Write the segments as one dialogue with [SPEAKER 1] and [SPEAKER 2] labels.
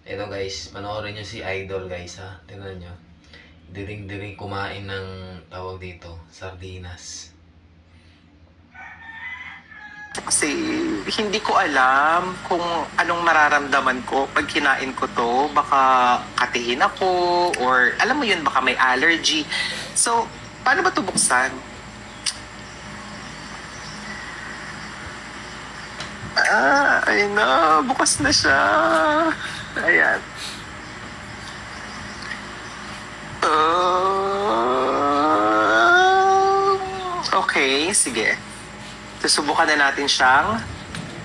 [SPEAKER 1] Ito guys, panoorin nyo si Idol guys ha. Tingnan nyo. Diring-diring kumain ng tawag dito, sardinas.
[SPEAKER 2] Kasi hindi ko alam kung anong mararamdaman ko pag kinain ko to. Baka katihin ako or alam mo yun, baka may allergy. So, paano ba ito buksan? Ayun na. Bukas na siya. Ayan. Okay, sige. Susubukan na natin siyang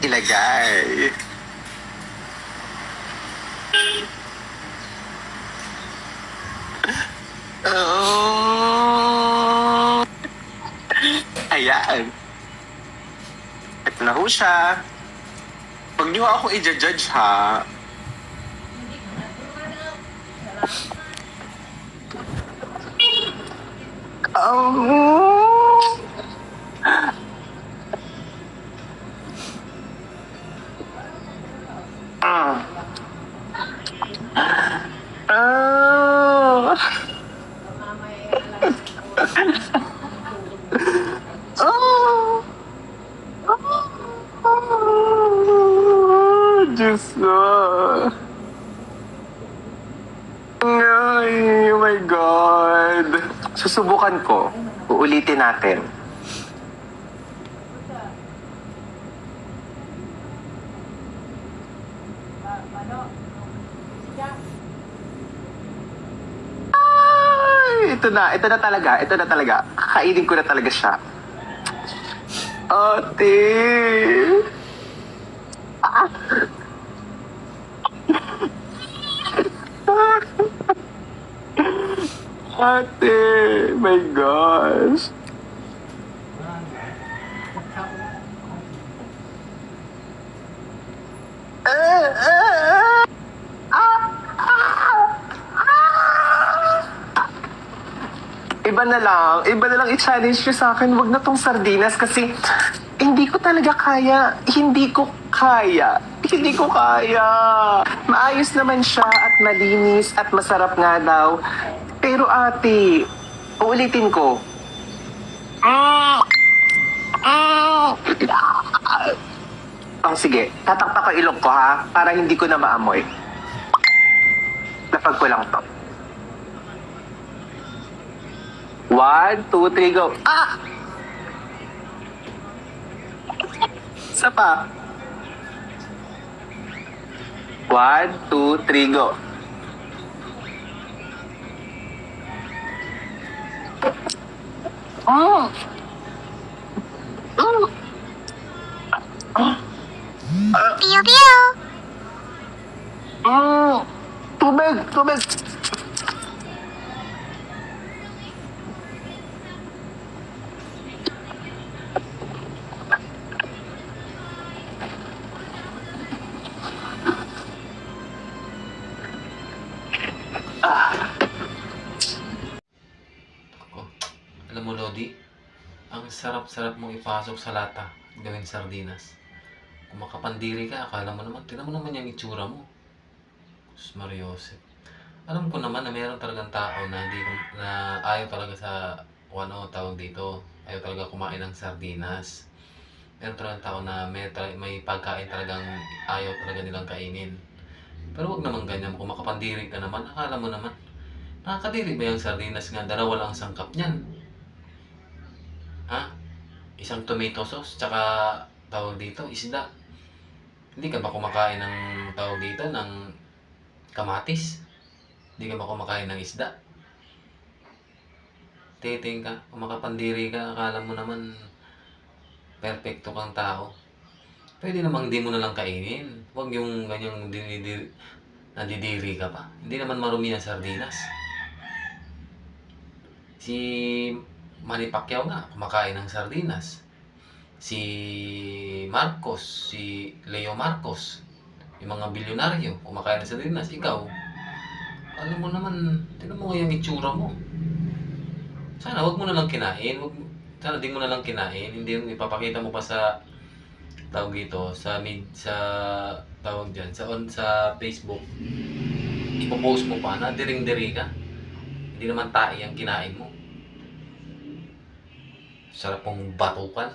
[SPEAKER 2] ilagay. Oh. Ayan. Ito na ho siya. Huwag niyo ako i-judge ha. Diyos ko. Ay, oh my God. Susubukan ko. Uulitin natin. Ay, ito na talaga. Ito na talaga. Kakainin ko na talaga siya. Ate. Ate, my gosh. Iba na lang i-challenge nyo sa akin. Wag na tong sardinas kasi hindi ko talaga kaya. Hindi ko kaya. Hindi ko kaya. Maayos naman siya at malinis at masarap nga daw. Pero ate, uulitin ko. Sige, tatakpak ko ilong ko ha, para hindi ko na maamoy. Lapag ko lang to. 1, 2, 3, go. Isa pa. 1, 2, 3, go.
[SPEAKER 3] Pew pew!
[SPEAKER 2] Tubig, tubig.
[SPEAKER 1] Oh, alam mo Lodi, ang sarap-sarap mong ipasok sa lata at gawing sardinas. Kung makapandiri ka, akala mo naman, tingnan mo naman yung itsura mo. Sus Mariosep. Alam ko naman na mayroon talagang tao na ayaw talaga sa tawag dito, ayaw talaga kumain ng sardinas. Meron talagang tao na may pagkain talagang ayaw talaga nilang kainin. Pero wag naman ganyan, kung makapandiri ka naman, akala mo naman, nakakadiri ba yung sardinas nga? Dalawa lang ang sangkap niyan. Ha? Isang tomato sauce, tsaka tawag dito, isda. Hindi ka ba kumakain ng tawag dito, ng kamatis? Hindi ka ba kumakain ng isda? Titing ka, kung makapandiri ka, akala mo naman perfecto kang tao. Pwede namang hindi mo na lang kainin. Huwag yung ganyang nadidiri ka pa. Hindi naman marumi ang sardinas. Si Manny Pacquiao nga, kumakain ng sardinas. Si Marcos, si Leo Marcos, yung mga bilyonaryo, kumakain ng sardinas. Ikaw, alam mo naman, tignan mo nga yung itsura mo. Sana wag mo na lang kinain. Sana di mo na lang kinain. Hindi yung ipapakita mo pa sa tawag dito, sa tawag dyan, sa Facebook, ipopost mo pa na diring-diri ka. Hindi naman tae ang kinain mo. Sarap pong batukan.